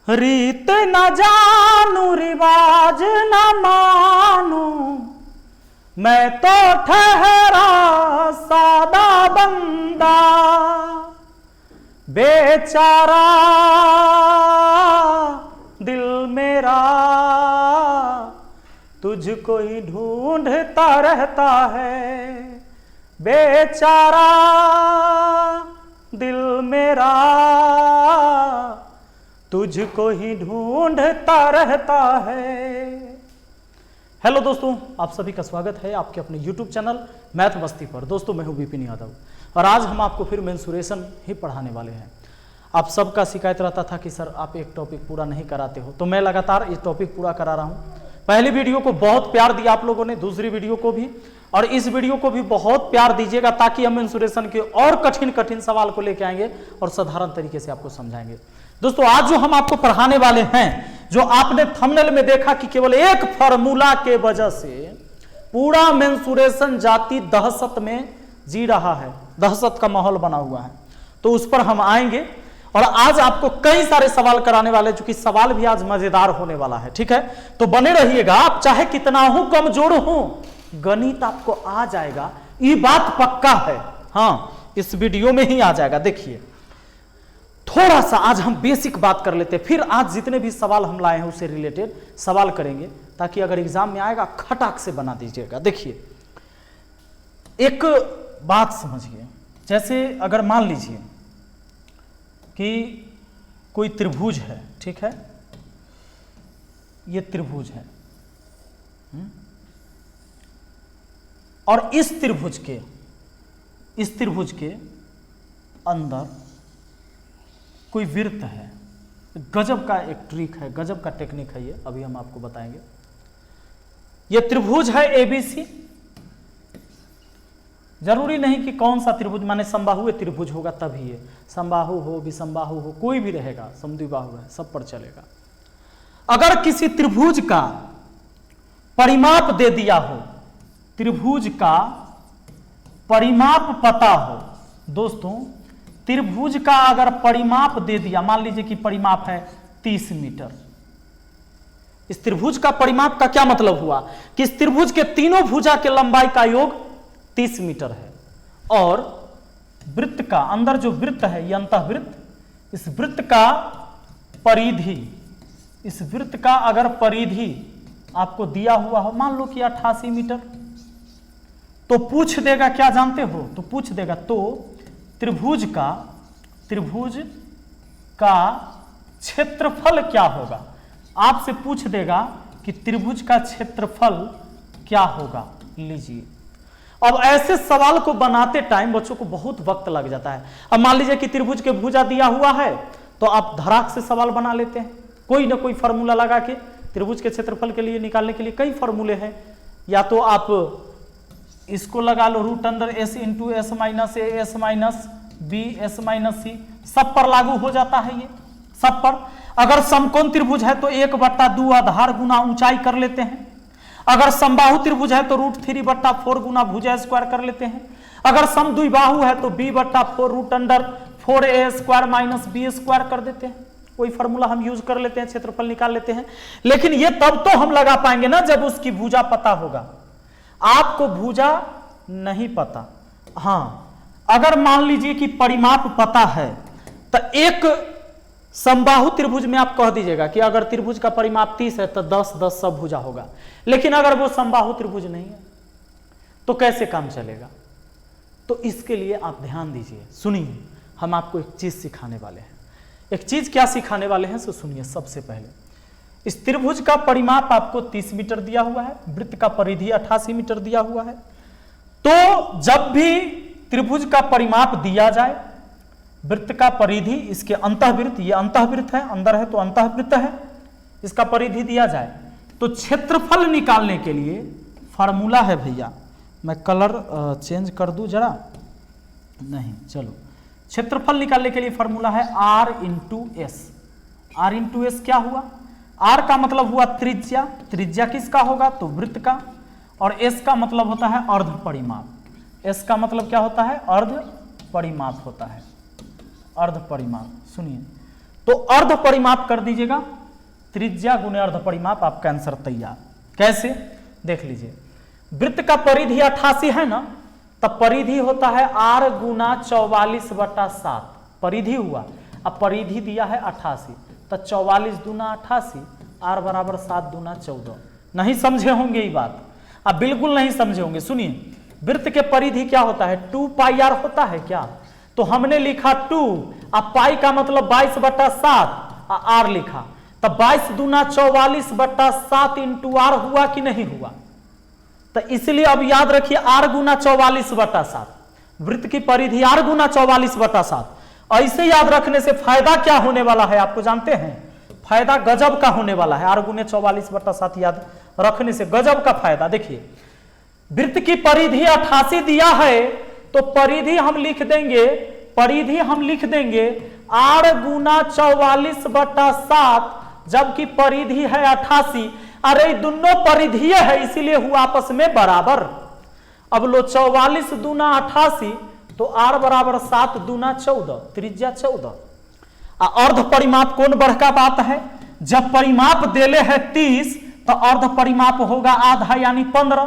रीत न जानू रिवाज न मानू, मैं तो ठहरा सादा बंदा, बेचारा दिल मेरा तुझको ही ढूंढता रहता है, बेचारा दिल मेरा तुझको ही ढूंढता रहता है। हेलो दोस्तों, आप सभी का स्वागत है आपके अपने YouTube चैनल मैथ मस्ती पर। दोस्तों मैं हूं विपिन यादव और आज हम आपको फिर मेंसुरेशन ही पढ़ाने वाले हैं। आप सबका शिकायत रहता था कि सर आप एक टॉपिक पूरा नहीं कराते हो, तो मैं लगातार ये टॉपिक पूरा करा रहा हूं। पहली वीडियो को बहुत प्यार दिया आप लोगों ने, दूसरी वीडियो को भी, और इस वीडियो को भी बहुत प्यार दीजिएगा ताकि हम मेंसुरेशन के और कठिन कठिन सवाल को लेकर आएंगे और साधारण तरीके से आपको समझाएंगे। दोस्तों आज जो हम आपको पढ़ाने वाले हैं, जो आपने थंबनेल में देखा कि केवल एक फार्मूला के वजह से पूरा मेंसुरेशन जाति दहशत में जी रहा है, दहशत का माहौल बना हुआ है, तो उस पर हम आएंगे और आज आपको कई सारे सवाल कराने वाले, जो कि सवाल भी आज मजेदार होने वाला है। ठीक है, तो बने रहिएगा। आप चाहे कितना हो कमजोर हो, गणित आपको आ जाएगा, ये बात पक्का है। हाँ, इस वीडियो में ही आ जाएगा। देखिए थोड़ा सा आज हम बेसिक बात कर लेते हैं, फिर आज जितने भी सवाल हम लाए हैं उससे रिलेटेड सवाल करेंगे, ताकि अगर एग्जाम में आएगा खटाक से बना दीजिएगा। देखिए एक बात समझिए, जैसे अगर मान लीजिए कि कोई त्रिभुज है, ठीक है, ये त्रिभुज है और इस त्रिभुज के अंदर कोई वृत्त है। गजब का एक ट्रिक है, गजब का टेक्निक है ये, अभी हम आपको बताएंगे। ये त्रिभुज है एबीसी। जरूरी नहीं कि कौन सा त्रिभुज, माने समबाहु त्रिभुज होगा तभी ये, समबाहु हो विसंबाहु हो कोई भी रहेगा, समद्विबाहु है, सब पर चलेगा। अगर किसी त्रिभुज का परिमाप दे दिया हो, त्रिभुज का परिमाप पता हो, दोस्तों त्रिभुज का अगर परिमाप दे दिया, मान लीजिए कि परिमाप है 30 मीटर। इस त्रिभुज का परिमाप का क्या मतलब हुआ कि इस त्रिभुज के तीनों भुजा के लंबाई का योग 30 मीटर है, और वृत्त का अंदर जो वृत्त है ये अंतःवृत्त, इस वृत्त का परिधि, इस वृत्त का अगर परिधि आपको दिया हुआ हो, मान लो कि 88 मीटर, तो पूछ देगा क्या जानते हो, तो पूछ देगा तो त्रिभुज का क्षेत्रफल क्या होगा। आपसे पूछ देगा कि त्रिभुज का क्षेत्रफल क्या होगा। लीजिए, अब ऐसे सवाल को बनाते टाइम बच्चों को बहुत वक्त लग जाता है। अब मान लीजिए कि त्रिभुज के भुजा दिया हुआ है, तो आप धड़ाक से सवाल बना लेते हैं, कोई ना कोई फार्मूला लगा के। त्रिभुज के क्षेत्रफल के लिए निकालने के लिए कई फार्मूले हैं, या तो आप इसको लगा लो √s into s minus A S minus B S minus C, सब पर लागू हो जाता है ये, सब पर। अगर समकोण त्रिभुज है तो 1/2 आधार गुना ऊंचाई कर लेते हैं। अगर समबाहु त्रिभुज है तो √3/4 गुना भुजा स्क्वायर कर लेते हैं। अगर समद्विबाहु है तो b/4 √4a² minus b square कर देते हैं। कोई फार्मूला हम यूज कर लेते हैं, क्षेत्रफल निकाल लेते हैं। लेकिन ये तब तो हम लगा पाएंगे ना जब उसकी भुजा पता होगा। आपको भुजा नहीं पता, हाँ, अगर मान लीजिए कि परिमाप पता है, तो एक समबाहु त्रिभुज में आप कह दीजिएगा कि अगर त्रिभुज का परिमाप 30 है तो 10 सब भुजा होगा। लेकिन अगर वो समबाहु त्रिभुज नहीं है तो कैसे काम चलेगा। तो इसके लिए आप ध्यान दीजिए, सुनिए, हम आपको एक चीज सिखाने वाले हैं। एक चीज क्या सिखाने वाले हैं, सो सुनिए। सबसे पहले इस त्रिभुज का परिमाप आपको 30 मीटर दिया हुआ है, वृत्त का परिधि 88 मीटर दिया हुआ है। तो जब भी त्रिभुज का परिमाप दिया जाए, वृत्त का परिधि, इसके अंतःवृत्त, ये अंतःवृत्त है, अंदर है तो अंतःवृत्त है, इसका परिधि दिया जाए, तो क्षेत्रफल निकालने के लिए फार्मूला है भैया, मैं कलर चेंज कर दूं जरा, नहीं चलो, क्षेत्रफल निकालने के लिए फार्मूला है r into S. r into S क्या हुआ, r का मतलब हुआ त्रिज्या, त्रिज्या किसका होगा तो वृत्त का, और s का मतलब होता है अर्ध परिमाप। s का मतलब क्या होता है, अर्ध परिमाप होता है, अर्ध परिमाप। सुनिए, तो अर्ध परिमाप कर दीजिएगा, त्रिज्या गुने अर्ध परिमाप, आपका आंसर तैयार। कैसे देख लीजिए, वृत्त का परिधि 88 है ना, तब परिधि होता है r गुना 44/7, परिधि हुआ। अब परिधि दिया है 88, तो 44 दूना 88, r बराबर 7 दूना 14। नहीं समझे होंगे ये बात, अब बिल्कुल नहीं समझे होंगे। सुनिए, वृत्त के परिधि क्या होता है, 2πr होता है क्या, तो हमने लिखा 2, अब पाई का मतलब 22/7, r लिखा, तब 22 दूना 44/7 इंटू r हुआ कि नहीं हुआ। तो इसलिए अब याद रखिए r गुना 44/7, वृत्त की परिधि r गुना 44/7। ऐसे याद रखने से फायदा क्या होने वाला है आपको जानते हैं, फायदा गजब का होने वाला है। r गुने 44/7 याद रखने से गजब का फायदा। देखिए, वृत्त की परिधि 88 दिया है, तो परिधि हम लिख देंगे, परिधि हम लिख देंगे r गुना 44/7, जबकि परिधि है 88। अरे दोनों परिधीय है, इसीलिए हुआ आपस में बराबर। अब लो 44 दूना 88, तो r बराबर 7 दूना 14, त्रिज्या 14। अर्ध परिमाप कौन बड़का बात है, जब परिमाप देले है 30, तो अर्ध परिमाप होगा आधा यानी 15।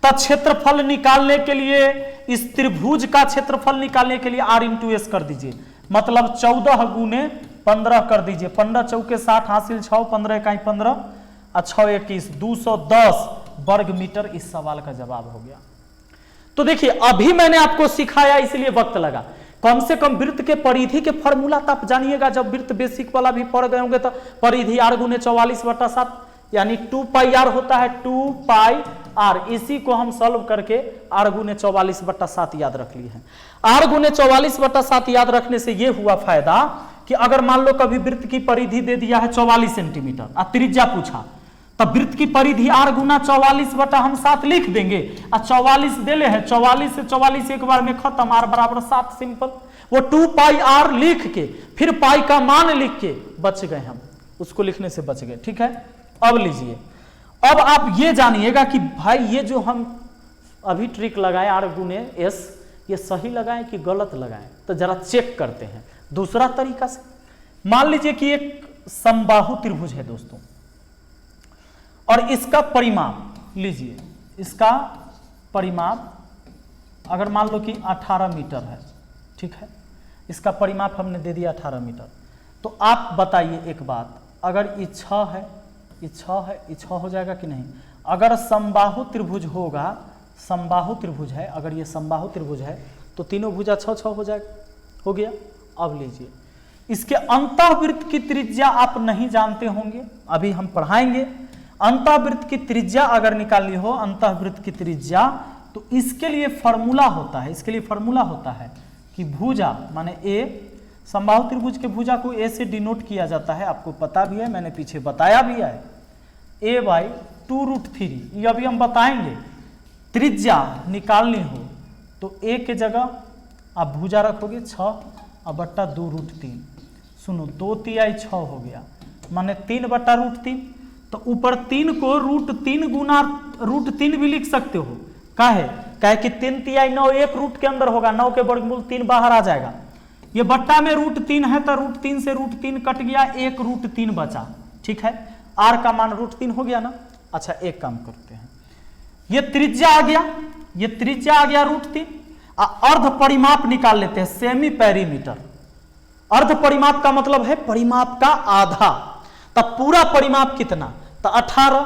तो क्षेत्रफल निकालने के लिए, इस त्रिभुज का क्षेत्रफल निकालने के लिए r इंटू एस कर दीजिए, मतलब 14 गुने 15 कर दीजिए। 15 चौके 60 हासिल 6, 15 इकाई 15 और 6 21, 210 वर्ग मीटर इस सवाल का जवाब हो गया। तो देखिए, अभी मैंने आपको सिखाया इसलिए वक्त लगा। कम से कम वृत्त के परिधि के फॉर्मूला तो आप जानिएगा, जब वृत्त बेसिक वाला भी पढ़ गए होंगे। तो परिधि r गुने 44/7 यानी 2πr होता है, 2πr। इसी को हम सॉल्व करके r गुने 44/7 याद रख लिए हैं। r गुने 44/7 याद रखने से ये हुआ फायदा कि अगर मान लो कभी वृत्त की परिधि दे दिया है 44 सेंटीमीटर और त्रिज्या पूछा, तब वृत्त की परिधि r गुना 44/7 लिख देंगे। और 44 देले है, 44 से 44 एक बार में खत्म, r बराबर 7 सिंपल। वो 2πr लिख के फिर पाई का मान लिख के बच गए, हम उसको लिखने से बच गए। ठीक है, अब लीजिए, अब आप ये जानिएगा कि भाई ये जो हम अभी ट्रिक लगाए r गुने s, ये सही लगाएं कि गलत लगाएं, तो जरा चेक करते हैं दूसरा तरीका से। मान लीजिए कि एक समबाहु त्रिभुज है दोस्तों, और इसका परिमाप लीजिए, इसका परिमाप अगर मान लो कि 18 मीटर है, ठीक है, इसका परिमाप हमने दे दिया 18 मीटर। तो आप बताइए एक बात, अगर ये 6 है, ये 6 है, ये 6 हो जाएगा कि नहीं। अगर समबाहु त्रिभुज होगा, समबाहु त्रिभुज है, अगर ये समबाहु त्रिभुज है तो तीनों भुजा 6-6 हो जाएगा, हो गया। अब लीजिए, इसके अंतःवृत्त की त्रिज्या आप नहीं जानते होंगे, अभी हम पढ़ाएंगे। अंतःवृत्त की त्रिज्या अगर निकालनी हो, अंतःवृत्त की त्रिज्या, तो इसके लिए फॉर्मूला होता है, इसके लिए फॉर्मूला होता है कि भुजा माने ए, समबाहु त्रिभुज के भुजा को ए से डिनोट किया जाता है, आपको पता भी है, मैंने पीछे बताया भी है, a/2√3। ये अभी हम बताएंगे। त्रिज्या निकालनी हो तो a के जगह आप भुजा रखोगे 6 और बट्टा 2√3। सुनो, 2 तिहाई 6 हो गया, माने 3/√3। तो ऊपर 3 को √3 गुना √3 भी लिख सकते हो। काहे कि 3 तिहाई 9 एक रूट के अंदर होगा, 9 के वर्गमूल 3 बाहर आ जाएगा। ये बट्टा में √3 है, तो √3 से √3 कट गया, एक √3 बचा। ठीक है, r का मान √3 हो गया ना। अच्छा, एक काम करते हैं, ये त्रिज्या आ गया, ये त्रिज्या आ गया √3। अर्ध परिमाप निकाल लेते हैं, सेमी पेरीमीटर। अर्ध परिमाप का मतलब है परिमाप का आधा। तब पूरा परिमाप कितना, तो 18,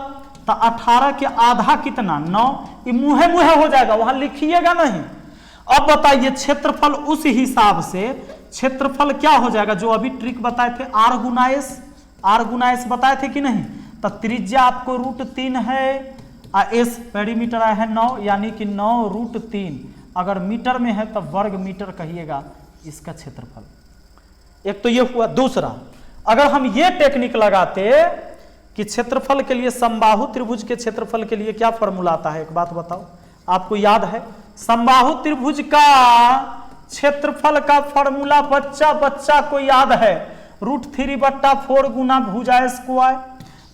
तो 18 के आधा कितना 9। ये मुहे मुहे हो जाएगा, वहां लिखिएगा नहीं। अब बताइए क्षेत्रफल, उस हिसाब से क्षेत्रफल क्या हो जाएगा जो अभी ट्रिक बताए थे, r गुना s बताए थे कि नहीं। तो त्रिज्या आपको √3 है, s पेरीमीटर आया है 9, यानी कि 9 √3। अगर मीटर में है तो वर्ग मीटर कहिएगा इसका क्षेत्रफल। एक तो ये हुआ। दूसरा, अगर हम ये टेक्निक लगाते कि क्षेत्रफल के लिए, समबाहु त्रिभुज के क्षेत्रफल के लिए क्या फॉर्मूला आता है, एक बात बताओ, आपको याद है? समबाहु त्रिभुज का क्षेत्रफल का फॉर्मूला बच्चा को याद है, √3/4 गुना भुजा स्क्वायर।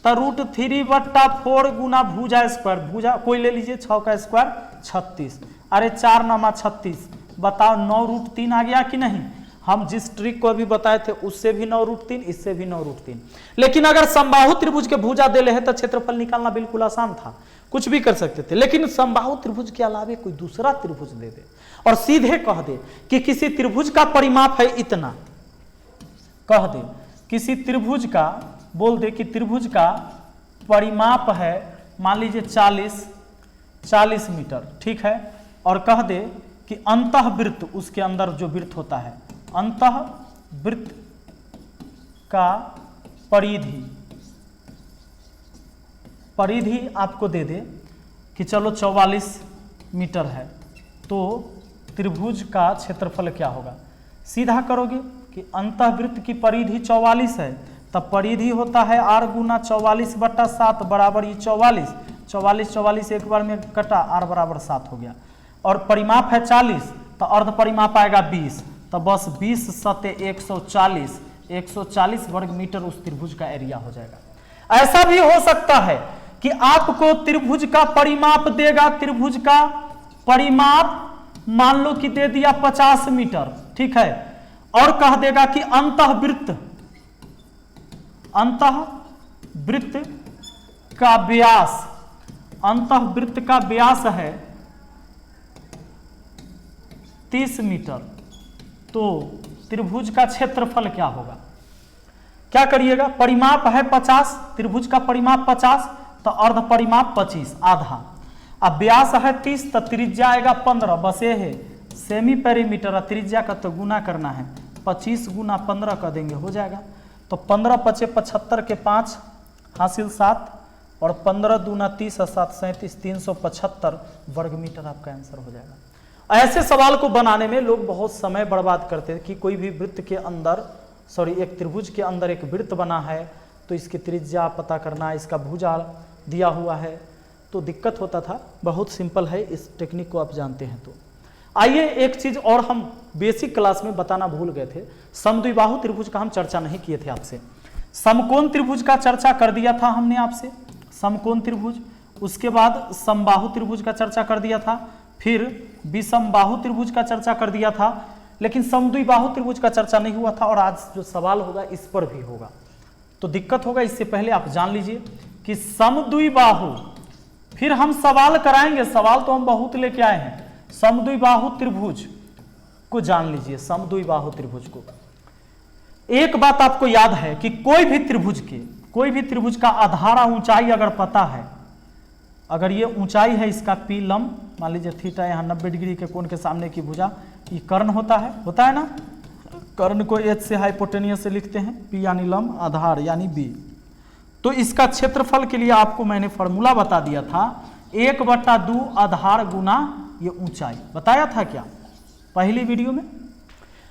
तो √3/4 गुना भुजा स्क्वायर, भुजा कोई ले लीजिए, 6 का स्क्वायर 36। अरे 4 9 36, बताओ 9 √3 आ गया कि नहीं। हम जिस ट्रिक को अभी बताए थे उससे भी 9√3, इससे भी 9√3। लेकिन अगर समबाहु त्रिभुज के भुजा दे ले तो क्षेत्रफल निकालना बिल्कुल आसान था, कुछ भी कर सकते थे। लेकिन समबाहु त्रिभुज के अलावे कोई दूसरा त्रिभुज दे दे और सीधे कह दे कि किसी त्रिभुज का परिमाप है इतना, कह दे किसी त्रिभुज का, बोल दे कि त्रिभुज का परिमाप है मान लीजिए 40 मीटर, ठीक है, और कह दे कि अंतःवृत्त, उसके अंदर जो वृत्त होता है, अंतःवृत्त का परिधि आपको दे दे कि चलो 44 मीटर है, तो त्रिभुज का क्षेत्रफल क्या होगा। सीधा करोगे कि अंतःवृत्त की परिधि 44 है, तब परिधि होता है r गुना 44/7 बराबर ये 44 एक बार में कटा, r बराबर 7 हो गया। और परिमाप है 40, तो अर्ध परिमाप आएगा 20, तो बस 20 सते 140 वर्ग मीटर उस त्रिभुज का एरिया हो जाएगा। ऐसा भी हो सकता है कि आपको त्रिभुज का परिमाप देगा, त्रिभुज का परिमाप मान लो कि दे दिया 50 मीटर, ठीक है, और कह देगा कि अंतःवृत्त का व्यास, अंतःवृत्त का व्यास है 30 मीटर, तो त्रिभुज का क्षेत्रफल क्या होगा। क्या करिएगा, परिमाप है 50, त्रिभुज का परिमाप 50, तो अर्ध परिमाप 25 आधा, अब व्यास है 30, तो त्रिज्या आएगा 15, बस ये है सेमी पेरीमीटर, त्रिज्या का तो गुना करना है, 25 गुना 15 कर देंगे हो जाएगा। तो 15 पचे 75 के 5 हासिल 7 और 15 दूना 30 और 7 37 375 वर्ग मीटर आपका आंसर हो जाएगा। ऐसे सवाल को बनाने में लोग बहुत समय बर्बाद करते हैं कि कोई भी वृत्त के अंदर, एक त्रिभुज के अंदर एक वृत्त बना है तो इसकी त्रिज्या पता करना, इसका भुजा दिया हुआ है, तो दिक्कत होता था। बहुत सिंपल है, इस टेक्निक को आप जानते हैं। तो आइए एक चीज और हम बेसिक क्लास में बताना भूल गए थे, समद्विबाहु त्रिभुज का हम चर्चा नहीं किए थे आपसे। समकोण त्रिभुज का चर्चा कर दिया था हमने आपसे, समकोण त्रिभुज, उसके बाद समबाहु त्रिभुज का चर्चा कर दिया था, फिर विषमबाहु त्रिभुज का चर्चा कर दिया था, लेकिन समद्विबाहु त्रिभुज का चर्चा नहीं हुआ था। और आज जो सवाल होगा इस पर भी होगा, तो दिक्कत होगा। इससे पहले आप जान लीजिए कि समद्विबाहु, फिर हम सवाल कराएंगे, सवाल तो हम बहुत लेके आए हैं। समद्विबाहु त्रिभुज को जान लीजिए, समद्विबाहु त्रिभुज को। एक बात आपको याद है कि कोई भी त्रिभुज का आधार ऊंचाई अगर पता है, अगर ये ऊंचाई है इसका p लंब, मान लीजिए थीटा यहाँ 90 डिग्री के कोण के सामने की भुजा, ये कर्ण होता है ना, कर्ण को h से हाइपोटेनियस से लिखते हैं, p यानी लंब, आधार यानी b। तो इसका क्षेत्रफल के लिए आपको मैंने फॉर्मूला बता दिया था, 1/2 आधार गुना ये ऊंचाई, बताया था क्या पहली वीडियो में।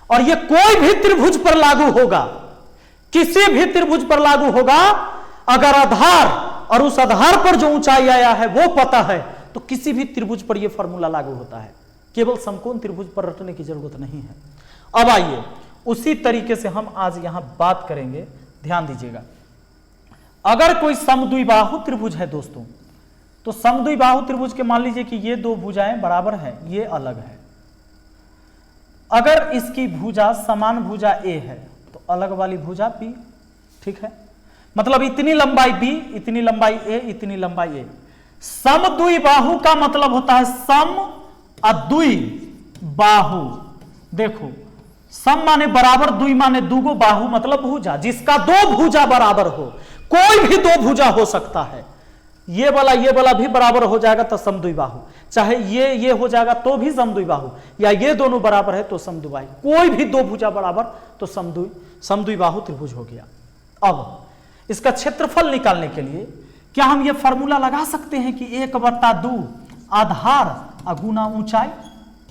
और ये कोई भी त्रिभुज पर लागू होगा, किसी भी त्रिभुज पर लागू होगा। अगर आधार और उस आधार पर जो ऊंचाई आया है वो पता है, तो किसी भी त्रिभुज पर यह फॉर्मूला लागू होता है। केवल समकोण त्रिभुज पर रटने की जरूरत नहीं है। अब आइए उसी तरीके से हम आज यहां बात करेंगे, ध्यान दीजिएगा। अगर कोई समद्विबाहु त्रिभुज है दोस्तों, तो समद्विबाहु त्रिभुज के मान लीजिए कि ये दो भुजाएं बराबर है, ये अलग है। अगर इसकी भुजा समान भुजा ए है तो अलग वाली भुजा p, ठीक है, मतलब इतनी लंबाई b, इतनी लंबाई a, इतनी लंबाई a। समद्विबाहु का मतलब होता है सम अद्वि बाहु। देखो, सम माने बराबर, द्वि माने दूगो, बाहु मतलब भुजा, जिसका दो भुजा बराबर हो। कोई भी दो भुजा हो सकता है, ये वाला भी बराबर हो जाएगा तो समद्विबाहु, चाहे ये हो जाएगा तो भी समद्विबाहु, या ये दोनों बराबर है तो समद्विबाहु। कोई भी दो भुजा बराबर तो समद्विबाहु त्रिभुज हो गया। अब इसका क्षेत्रफल निकालने के लिए क्या हम ये फॉर्मूला लगा सकते हैं कि 1/2 आधार गुना ऊंचाई,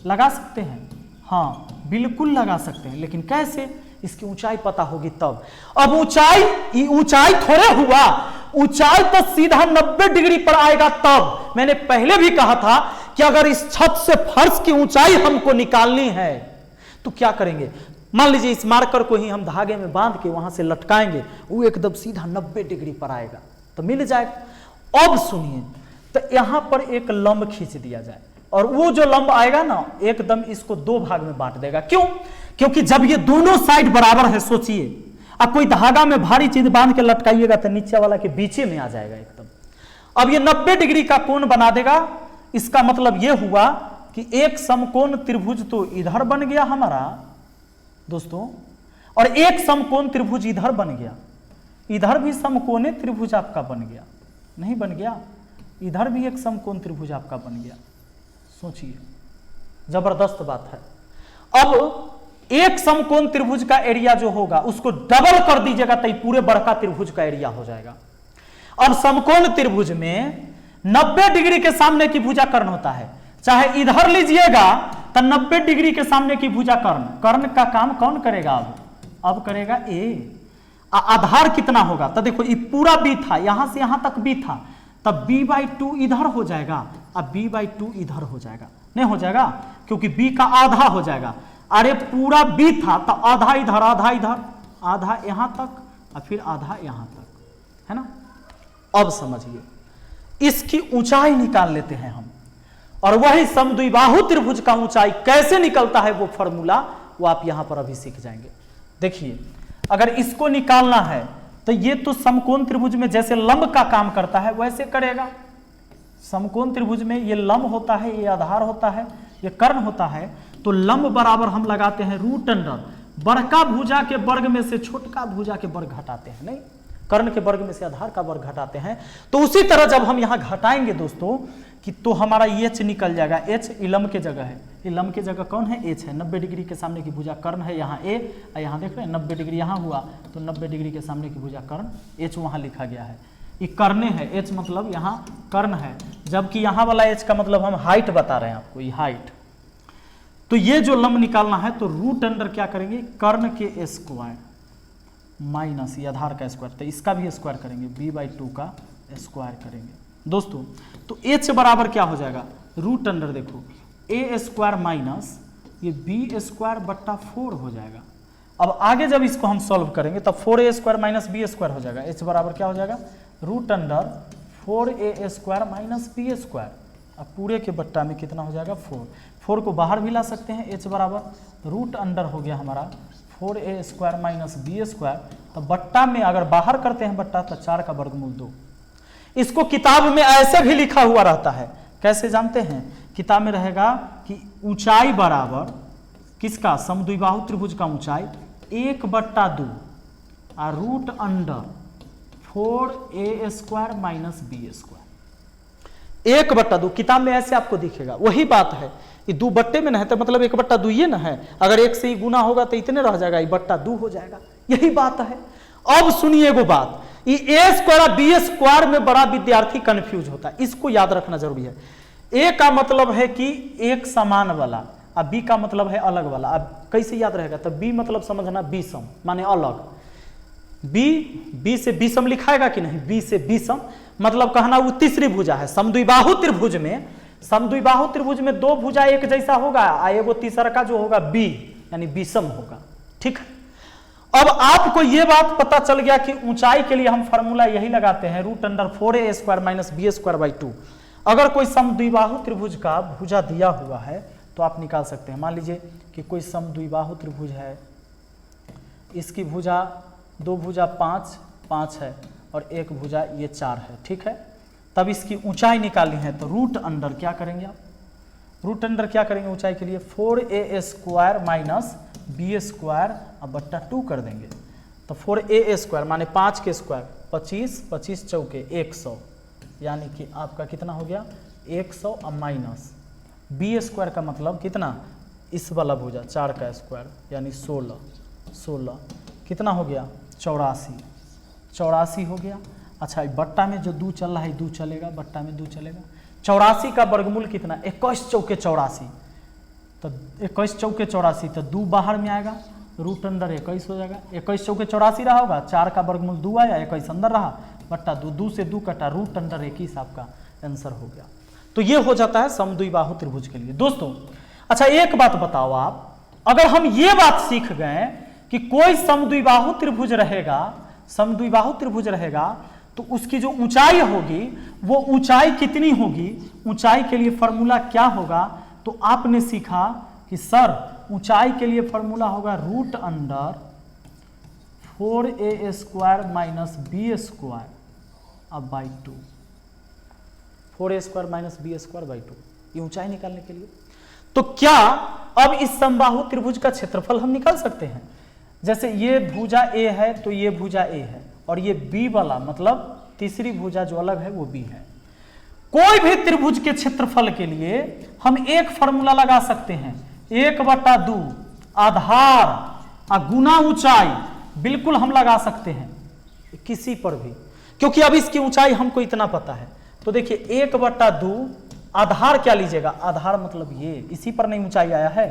लगा सकते हैं? हाँ बिल्कुल लगा सकते हैं, लेकिन कैसे? इसकी ऊंचाई पता होगी तब। अब ऊंचाई थोड़े हुआ, ऊंचाई तो सीधा 90 डिग्री पर आएगा तब। मैंने पहले भी कहा था कि अगर इस छत से फर्श की ऊंचाई हमको निकालनी है तो क्या करेंगे? मान लीजिए इस मार्कर को ही हम धागे में बांध के वहां से लटकाएंगे, वो एकदम सीधा 90 डिग्री पर आएगा तो मिल जाएगा। अब सुनिए, तो यहां पर एक लंब खींच दिया जाए और वो जो लंब आएगा ना एकदम इसको दो भाग में बांट देगा। क्यों? क्योंकि जब ये दोनों साइड बराबर है, सोचिए अब कोई धागा में भारी चीज बांध के लटकाइएगा तो नीचे वाला के बीचे में आ जाएगा एकदम। अब ये 90 डिग्री का कोण बना देगा। इसका मतलब ये हुआ कि एक समकोण त्रिभुज तो इधर बन गया हमारा दोस्तों, और एक समकोण त्रिभुज इधर बन गया। इधर भी समकोणे त्रिभुज आपका बन गया, नहीं बन गया? इधर भी एक समकोण त्रिभुज आपका बन गया। सोचिए, जबरदस्त बात है। अब एक समकोण त्रिभुज का एरिया जो होगा उसको डबल कर दीजिएगा तो पूरे बड़का त्रिभुज का एरिया हो जाएगा। अब समकोण त्रिभुज में 90 डिग्री के सामने की भुजा कर्ण होता है, चाहे इधर लीजिएगा तो 90 डिग्री के सामने की भुजा कर्ण, कर्ण का काम कौन करेगा? अब करेगा ए। आधार कितना होगा? तो देखो ये पूरा बी था, यहां से यहां तक बी था, तब b/2 इधर हो जाएगा, अब b/2 इधर हो जाएगा, नहीं हो जाएगा? क्योंकि b का आधा हो जाएगा। अरे पूरा b था तो आधा इधर, आधा इधर, आधा यहां तक और फिर आधा यहां तक, है ना? अब समझिए, इसकी ऊंचाई निकाल लेते हैं हम, और वही समद्विबाहु त्रिभुज का ऊंचाई कैसे निकलता है वो फॉर्मूला वो आप यहां पर अभी सीख जाएंगे। देखिए, अगर इसको निकालना है तो ये तो समकोण त्रिभुज में जैसे लंब का काम करता है वैसे करेगा। समकोण त्रिभुज में ये लंब होता है, ये आधार होता है, ये कर्ण होता है, तो लंब बराबर हम लगाते हैं √अंडर बड़का भुजा के वर्ग में से छोटका भुजा के वर्ग घटाते हैं, नहीं, कर्ण के वर्ग में से आधार का वर्ग घटाते हैं। तो उसी तरह जब हम यहां घटाएंगे दोस्तों कि तो हमारा एच निकल जाएगा। एच लंब के जगह है, ये लंब के जगह कौन है? एच है। 90 डिग्री के सामने की भुजा कर्ण है यहाँ ए, और यहाँ देख रहे हैं 90 डिग्री यहाँ हुआ तो 90 डिग्री के सामने की भुजा कर्ण एच वहाँ लिखा गया है। ये कर्णे है, एच मतलब यहाँ कर्ण है, जबकि यहाँ वाला एच का मतलब हम हाइट बता रहे हैं आपको, ये हाइट। तो ये जो लंब निकालना है तो √अंडर क्या करेंगे? कर्ण के स्क्वायर माइनस ये आधार का स्क्वायर, तो इसका भी स्क्वायर करेंगे, b/2 का स्क्वायर करेंगे दोस्तों। तो h बराबर क्या हो जाएगा? √अंडर देखो a स्क्वायर माइनस ये b²/4 हो जाएगा। अब आगे जब इसको हम सॉल्व करेंगे तब 4a² माइनस b² हो जाएगा। h बराबर क्या हो जाएगा? √Under 4a² minus b²। अब पूरे के बट्टा में कितना हो जाएगा? 4 को बाहर भी ला सकते हैं। h बराबर √अंडर हो गया हमारा 4a² माइनस b²। तो बट्टा में अगर बाहर करते हैं बट्टा तो 4 का वर्गमूल 2। इसको किताब में ऐसे भी लिखा हुआ रहता है, कैसे जानते हैं? किताब में रहेगा कि ऊंचाई बराबर किसका? समद्विबाहु त्रिभुज का ऊंचाई 1/2 और √अंडर 4a² माइनस b²। 1/2 किताब में ऐसे आपको दिखेगा। वही बात है, ये 2 बट्टे में ना है तो मतलब 1/2 ये ना है, अगर 1 से ही गुना होगा तो इतने रह जाएगा, 1/2 हो जाएगा। यही बात है। अब सुनिए एगो बात, ये a² और b² में बड़ा विद्यार्थी कंफ्यूज होता है, इसको याद रखना जरूरी है। a का मतलब है कि एक समान वाला, अब b का मतलब है अलग वाला। अब कैसे याद रहेगा? तो b मतलब समझना विषम माने अलग। b से विषम लिखाएगा कि नहीं? b से विषम मतलब कहना वो तीसरी भुजा है। समद्विबाहु त्रिभुज में 2 भुजा एक जैसा होगा, एगो तीसरा का जो होगा b यानी विषम होगा। ठीक है, अब आपको यह बात पता चल गया कि ऊंचाई के लिए हम फॉर्मूला यही लगाते हैं √अंडर 4a² माइनस b²/2। अगर कोई समद्विबाहु त्रिभुज का भुजा दिया हुआ है तो आप निकाल सकते हैं। मान लीजिए कि कोई समद्विबाहु त्रिभुज है, इसकी भुजा 2 भुजा 5 है और 1 भुजा ये 4 है। ठीक है, तब इसकी ऊंचाई निकालनी है तो √अंडर क्या करेंगे आप? √अंडर क्या करेंगे ऊंचाई के लिए? 4a² माइनस b² 2 कर देंगे। तो 4a² माने 5 के स्क्वायर 25, 25 चौके 100, यानी कि आपका कितना हो गया? 100 और माइनस b² का मतलब कितना? इस वाला भुजा 4 का स्क्वायर यानी 16 कितना हो गया? 84 हो गया। अच्छा, बट्टा में जो 2 चल रहा है 2 चलेगा, बट्टा में 2 चलेगा। 84 का वर्गमूल कितना? 21 चौके 84, तो 21 चौके 84 तो 2 बाहर में आएगा, √अंडर 21 हो जाएगा। 21 चौके 84 रहा होगा, 4 का वर्गमूल 2 आया, 21 अंदर रहा, बट्टा 2 से 2 कटा, √अंडर 21 आपका आंसर हो गया। तो ये हो जाता है समद्विबाहु त्रिभुज के लिए दोस्तों। अच्छा, एक बात बताओ आप, अगर हम ये बात सीख गए कि कोई समद्विबाहु त्रिभुज रहेगा तो उसकी जो ऊंचाई होगी वो ऊंचाई कितनी होगी, ऊंचाई के लिए फॉर्मूला क्या होगा, तो आपने सीखा कि सर ऊंचाई के लिए फॉर्मूला होगा root under 4a square minus B square अब by 2, 4a square minus B square by 2, ये ऊंचाई निकालने के लिए। तो क्या अब इस समबाहु त्रिभुज का क्षेत्रफल हम निकाल सकते हैं? जैसे ये भुजा ए है तो ये भुजा ए है, और ये बी वाला मतलब तीसरी भुजा जो अलग है वो बी है। कोई भी त्रिभुज के क्षेत्रफल के लिए हम एक फॉर्मूला लगा सकते हैं, 1/2 आधार गुना ऊंचाई, बिल्कुल हम लगा सकते हैं किसी पर भी, क्योंकि अब इसकी ऊंचाई हमको इतना पता है। तो देखिए 1/2 आधार क्या लीजिएगा, आधार मतलब ये, इसी पर नहीं ऊंचाई आया है,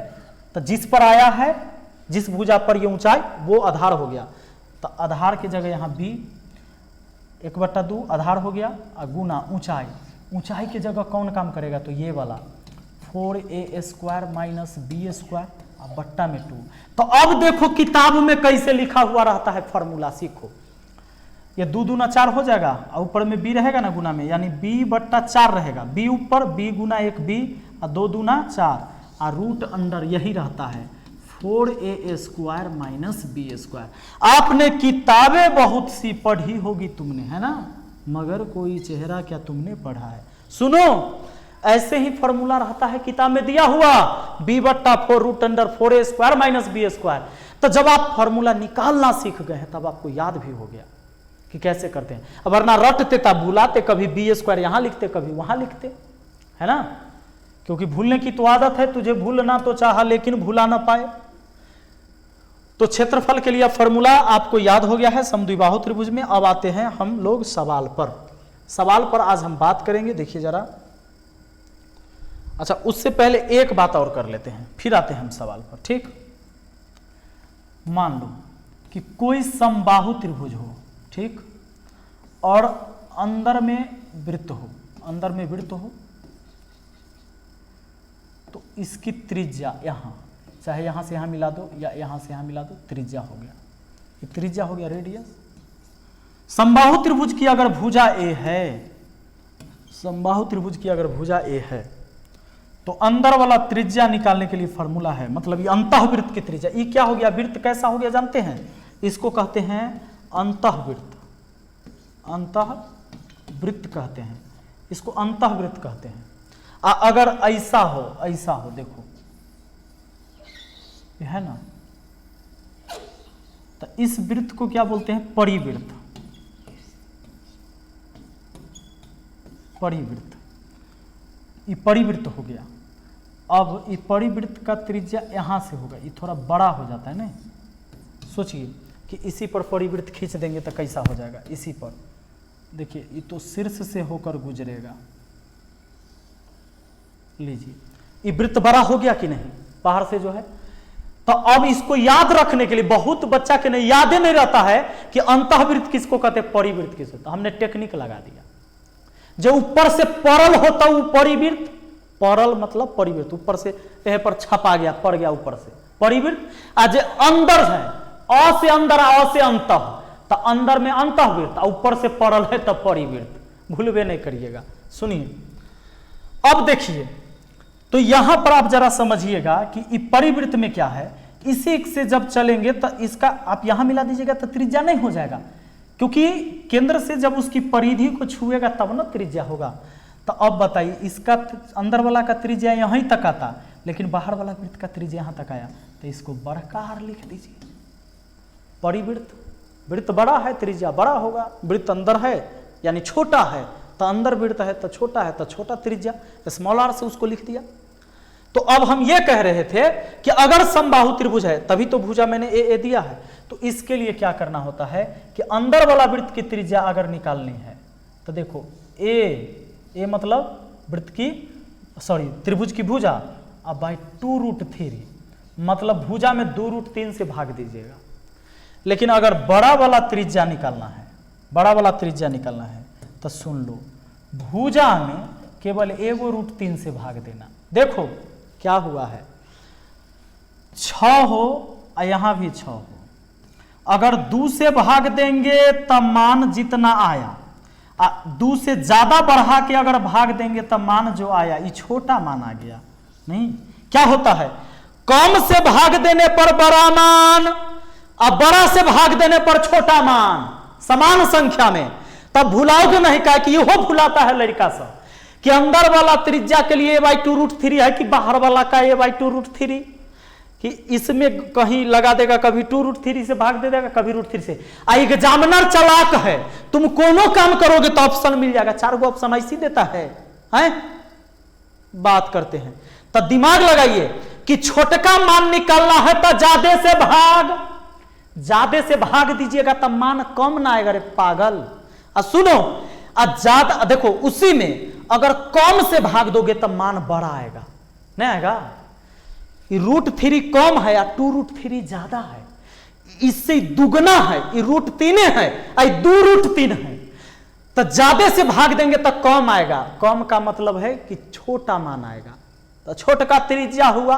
तो जिस पर आया है, जिस भुजा पर ये ऊंचाई वो आधार हो गया। तो आधार की जगह यहाँ b 1/2 आधार हो गया, गुना ऊंचाई, ऊंचाई की जगह कौन काम करेगा, तो ये वाला 4a square minus B square बट्टा में 2। तो अब देखो किताब में कैसे लिखा हुआ रहता है फॉर्मूला, सीखो। ये 2 दूना 4 हो जाएगा, और ऊपर में b रहेगा ना गुना में, यानी b/4 रहेगा, b ऊपर, b गुना 1b और 2 दूना 4, और रूट अंडर यही रहता है 4a square minus B square. आपने किताबें बहुत सी पढ़ी होगी तुमने, है ना, मगर कोई चेहरा क्या तुमने पढ़ा है। सुनो, ऐसे ही फॉर्मूला रहता है किताब में दिया हुआ, b/4 root under 4a square minus B square. तो जब आप फॉर्मूला निकालना सीख गए हैं तब आपको याद भी हो गया कि कैसे करते हैं। अब वरना रटते तब भूलाते, कभी बी स्क्वायर यहां लिखते कभी वहां लिखते, है ना, क्योंकि भूलने की तो आदत है, तुझे भूलना तो चाहा लेकिन भूला ना पाए। तो क्षेत्रफल के लिए फॉर्मूला आपको याद हो गया है समद्विबाहु त्रिभुज में। अब आते हैं हम लोग सवाल पर। सवाल पर आज हम बात करेंगे, देखिए जरा। अच्छा, उससे पहले एक बात और कर लेते हैं, फिर आते हैं हम सवाल पर, ठीक। मान लो कि कोई समबाहु त्रिभुज हो, ठीक, और अंदर में वृत्त हो, अंदर में वृत्त हो, तो इसकी त्रिज्या यहां, चाहे यहां से यहां मिला दो या यहां से यहां मिला दो, त्रिज्या हो गया, ये त्रिज्या हो गया रेडियस। समबाहु त्रिभुज की अगर भुजा ए है, समबाहु त्रिभुज की अगर भुजा ए है, तो अंदर वाला त्रिज्या निकालने के लिए फॉर्मूला है, मतलब ये अंतःवृत्त की त्रिज्या। ये क्या हो गया, वृत्त कैसा हो गया जानते हैं, इसको कहते हैं अंतःवृत्त, अंतःवृत्त कहते हैं, इसको अंतःवृत्त कहते हैं। अगर ऐसा हो, ऐसा हो, देखो ये है ना, तो इस वृत्त को क्या बोलते हैं, परिवृत्त, परिवृत्त, ये परिवृत्त हो गया। अब ये परिवृत्त का त्रिज्या यहां से होगा, ये थोड़ा बड़ा हो जाता है ना, सोचिए कि इसी पर परिवृत्त खींच देंगे तो कैसा हो जाएगा, इसी पर देखिए, ये तो शीर्ष से होकर गुजरेगा, लीजिए ये वृत्त बड़ा हो गया कि नहीं, बाहर से जो है। तो अब इसको याद रखने के लिए, बहुत बच्चा के नहीं याद ही नहीं रहता है कि अंतःवृत्त किसको कहते हैं, परिवृत्त किसको, तो हमने टेक्निक लगा दिया। जो ऊपर से परल होता वो परिवृत्त, परल मतलब परिवृत्त, ऊपर से यह पर छपा गया, पड़ गया ऊपर से, परिवृत्त। आज अंदर है, अ से अंदर, अ से अंतः, तो अंदर में अंतःवृत्त, ऊपर से परल है तब परिवृत्त, भूलवे नहीं करिएगा। सुनिए, अब देखिए, तो यहां पर आप जरा समझिएगा कि परिवृत्त में क्या है। इसी से जब चलेंगे तो इसका आप यहां मिला दीजिएगा तो त्रिज्या नहीं हो जाएगा, क्योंकि केंद्र से जब उसकी परिधि को छुएगा तब ना त्रिज्या होगा। तो अब बताइए, इसका अंदर वाला का त्रिज्या यहीं तक आता, लेकिन बाहर वाला वृत्त का त्रिज्या यहां तक आया, तो इसको बरकार लिख दीजिए, परिवृत्त। वृत्त बड़ा है, त्रिज्या बड़ा होगा, वृत्त अंदर है यानी छोटा है, तो अंदर वृत्त है तो छोटा है, तो छोटा त्रिज्या, स्मॉल आर से उसको लिख दिया। तो अब हम ये कह रहे थे कि अगर समबाहु त्रिभुज है, तभी तो भुजा मैंने ए दिया है, तो इसके लिए क्या करना होता है कि अंदर वाला वृत्त की त्रिज्या अगर निकालनी है, तो देखो ए मतलब वृत्त की, सॉरी त्रिभुज की भुजा, अब बाई 2√3, मतलब भुजा में 2√3 से भाग दीजिएगा। लेकिन अगर बड़ा वाला त्रिज्या निकालना है, बड़ा वाला त्रिज्या निकालना है, तो सुन लो, भुजा में केवल 1√3 से भाग देना। देखो क्या हुआ है, 6 हो और यहां भी 6 हो, अगर 2 से भाग देंगे तब मान जितना आया, 2 से ज्यादा बढ़ा के अगर भाग देंगे तब मान जो आया ये छोटा मान आ गया। नहीं, क्या होता है, कम से भाग देने पर बड़ा मान और बड़ा से भाग देने पर छोटा मान समान संख्या में, तब भुलाओगे नहीं। का कि यहो भुलाता है लड़का सब कि अंदर वाला त्रिज्या के लिए a/2√3 है कि बाहर वाला का a/2√3, कि इसमें कहीं लगा देगा, कभी 2√3 से भाग दे देगा, कभी √3 से। एग्जामिनर चालाक है, तुम कोनो काम करोगे तो ऑप्शन मिल जाएगा, 4 गो ऑप्शन ऐसी देता है, बात करते हैं। तो दिमाग लगाइए कि छोटका मान निकालना है तो ज्यादा से भाग दीजिएगा तब मान कम ना आएगा। रे पागल, सुनो, ज्यादा देखो, उसी में अगर कम से भाग दोगे तब मान बड़ा आएगा, नहीं आएगा। √3 कम है या 2√3 ज्यादा है, इससे दुगना है, ये √3 है, 2√3 है, तो ज्यादा से भाग देंगे तो कम आएगा। कम का मतलब है कि छोटा मान आएगा, तो छोट का त्रिज्या हुआ,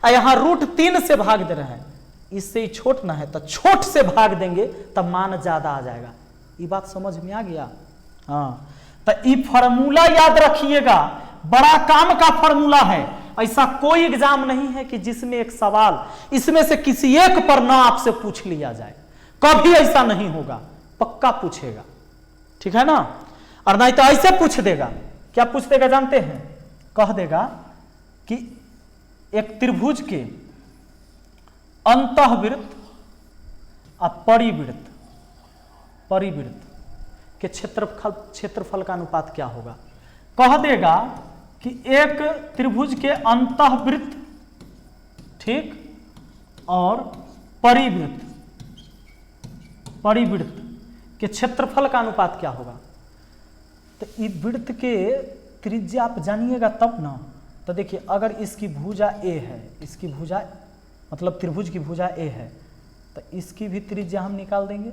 और यहां √3 से भाग दे रहे हैं, इससे ही छोट ना है तो छोट से भाग देंगे तब मान ज्यादा आ जाएगा। ये बात समझ में आ गया? हाँ, तो ये फॉर्मूला याद रखिएगा, बड़ा काम का फॉर्मूला है। ऐसा कोई एग्जाम नहीं है कि जिसमें एक सवाल इसमें से किसी एक पर ना आपसे पूछ लिया जाए, कभी ऐसा नहीं होगा, पक्का पूछेगा, ठीक है ना। और नहीं तो ऐसे पूछ देगा, क्या पूछ देगा जानते हैं? कह देगा कि एक त्रिभुज के अंतःवृत्त और परिवृत्त के क्षेत्रफल का अनुपात क्या होगा। कह देगा कि एक त्रिभुज के अंतःवृत्त, ठीक, और परिवृत्त के क्षेत्रफल का अनुपात क्या होगा। तो इस वृत्त के त्रिज्या आप जानिएगा तब ना। तो देखिए, अगर इसकी भुजा a है, इसकी भुजा मतलब त्रिभुज की भुजा a है, तो इसकी भी त्रिज्या हम निकाल देंगे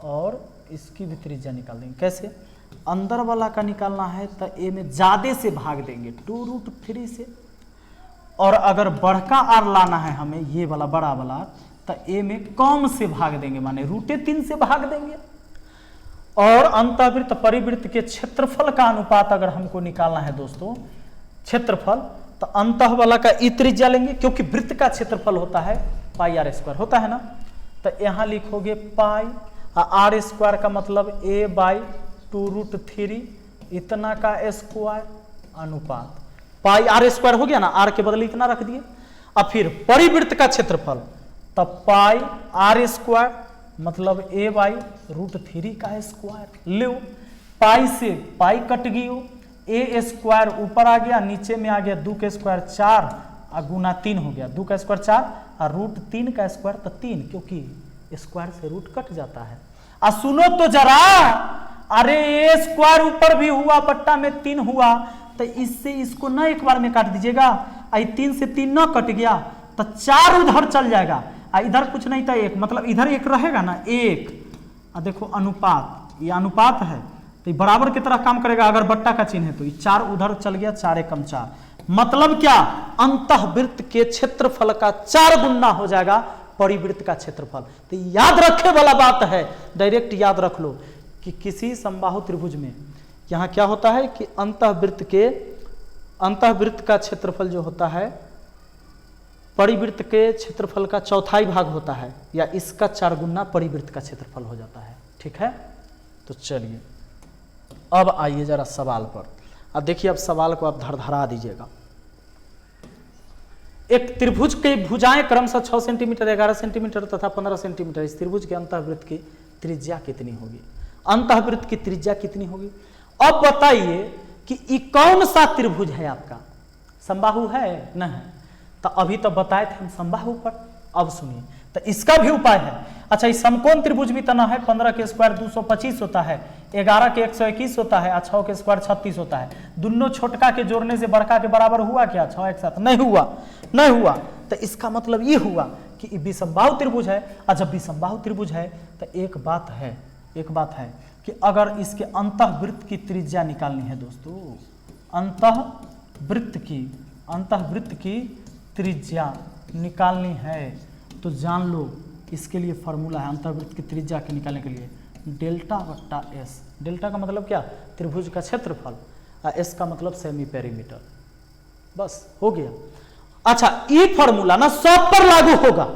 और इसकी भी त्रिज्या निकाल देंगे। कैसे? अंदर वाला का निकालना है तो a में ज्यादा से भाग देंगे 2√3 से, और अगर बड़का r लाना है हमें, ये वाला बड़ा वाला, तो a में कम से भाग देंगे, माने √3 से भाग देंगे। और अंतःवृत्त परिवृत्त के क्षेत्रफल का अनुपात अगर हमको निकालना है दोस्तों, क्षेत्रफल, तो अंतः वाला का ई त्रिज्या लेंगे, क्योंकि वृत्त का क्षेत्रफल होता है πr² होता है ना। तो यहां लिखोगे पाई, r² का मतलब a/2√3 इतना का स्क्वायर अनुपात πr² हो गया ना, r के बदले इतना रख दिए। अब फिर परिवृत्त का क्षेत्रफल, तब πr² मतलब a/√3 का स्क्वायर लो। पाई से पाई कट गई, a² ऊपर आ गया, नीचे में आ गया 2 का स्क्वायर 4 और गुना 3 हो गया, 2 का स्क्वायर 4 और √3 का स्क्वायर तो 3, क्योंकि स्क्वायर से रूट कट जाता है। और सुनो तो जरा, अरे a² ऊपर भी हुआ, बट्टा में 3 हुआ, तो इससे इसको ना एक बार में काट दीजिएगा। 3 से 3 ना कट गया तो 4 उधर चल जाएगा, इधर कुछ नहीं था 1, मतलब इधर 1 रहेगा ना, 1। देखो अनुपात, ये अनुपात है तो ये बराबर की तरह काम करेगा। अगर बट्टा का चिन्ह है तो ये 4 उधर चल गया, 4 एकम 4, मतलब क्या, अंतःवृत्त के क्षेत्रफल का 4 गुना हो जाएगा परिवृत्त का क्षेत्रफल। तो याद रखे वाला बात है, डायरेक्ट याद रख लो कि किसी समबाहु त्रिभुज में यहाँ क्या होता है कि अंतःवृत्त का क्षेत्रफल जो होता है परिवृत्त के क्षेत्रफल का 1/4 भाग होता है, या इसका 4 गुना परिवृत्त का क्षेत्रफल हो जाता है, ठीक है। तो चलिए अब आइए जरा सवाल पर। अब देखिए, अब सवाल को आप धरधरा दीजिएगा। एक त्रिभुज के भुजाएं क्रमशः 6 सेंटीमीटर, 11 सेंटीमीटर तथा 15 सेंटीमीटर, इस त्रिभुज के अंतःवृत्त की त्रिज्या कितनी होगी? अंतःवृत्त की त्रिज्या कितनी होगी? अब बताइए कि ये कौन सा त्रिभुज है आपका? समबाहु है? नहीं, तो अभी तो बताए थे हम समबाहु पर। अब सुनिए, तो इसका भी उपाय है। अच्छा, ये समकोण त्रिभुज भी तना है, 15 के स्क्वायर 225 होता है, 11 के 121 होता है, 6 के स्क्वायर 36 होता है। दोनों छोटका के जोड़ने से बड़का के बराबर हुआ क्या? 6 एक साथ नहीं हुआ, नहीं हुआ। तो इसका मतलब ये हुआ कि विषमबाहु त्रिभुज है। और जब विषमबाहु त्रिभुज है तो एक बात है कि अगर इसके अंतःवृत्त की त्रिज्या निकालनी है दोस्तों, अंतःवृत्त की त्रिज्या निकालनी है, तो जान लो इसके लिए फॉर्मूला है अंतःवृत्त की त्रिज्या के निकालने के लिए, डेल्टा बट्टा एस। डेल्टा का मतलब क्या? त्रिभुज का क्षेत्रफल, और एस का मतलब सेमी पेरीमीटर। बस हो गया। अच्छा, ये फॉर्मूला ना सब पर लागू होगा,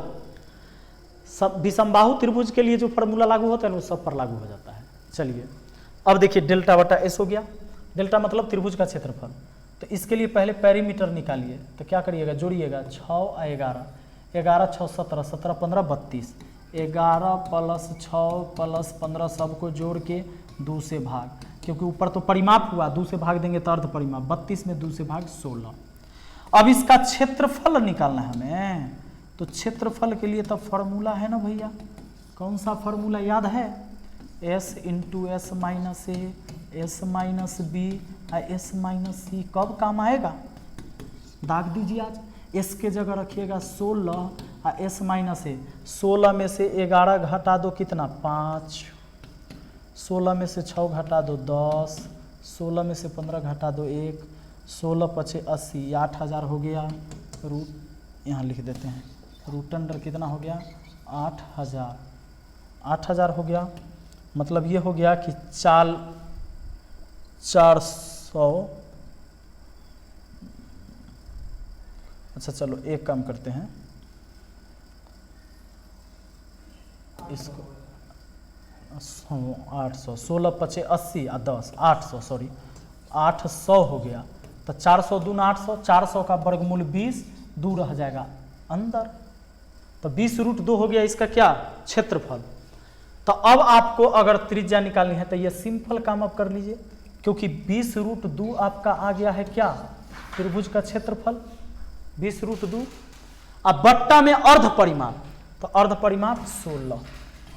सब विषमबाहु त्रिभुज के लिए जो फॉर्मूला लागू होता है ना वो सब पर लागू हो जाता है। चलिए अब देखिए डेल्टा बटा एस हो गया, डेल्टा मतलब त्रिभुज का क्षेत्रफल। तो इसके लिए पहले पेरीमीटर निकालिए, तो क्या करिएगा, जोड़िएगा 6 और 11, 11 6 17, 17 15 32, 11 प्लस 6 प्लस 15 सबको जोड़ के 2 से भाग, क्योंकि ऊपर तो परिमाप हुआ, 2 से भाग देंगे तो अर्ध परिमाप, 32 में 2 से भाग 16। अब इसका क्षेत्रफल निकालना है हमें, तो क्षेत्रफल के लिए तो फॉर्मूला है ना भैया, कौन सा फॉर्मूला याद है, S into S minus A, S minus B, S minus C. कब काम आएगा, दाग दीजिए आज, एस के जगह रखिएगा 16 और एस माइनस ए, 16 में से 11 घटा दो कितना 5, 16 में से 6 घटा दो 10, 16 में से 15 घटा दो 1, 16 पचे 80, 8000 हो गया, रूट यहाँ लिख देते हैं, रूट अंडर कितना हो गया 8000, 8000 हो गया, मतलब ये हो गया कि 400। अच्छा चलो एक काम करते हैं, इसको 800, 16 पचे 80 और 10, 800 सॉरी 800 हो गया। तो 400 दूना 800, 400 का वर्गमूल 20, दूर रह जाएगा अंदर, तो 20 रूट 2 हो गया इसका क्या क्षेत्रफल। तो अब आपको अगर त्रिज्या निकालनी है तो ये सिंपल काम आप कर लीजिए, क्योंकि 20 रूट 2 आपका आ गया है क्या त्रिभुज का क्षेत्रफल, 20 रूट 2, अब बट्टा में अर्ध परिमाप, तो अर्ध परिमाप 16,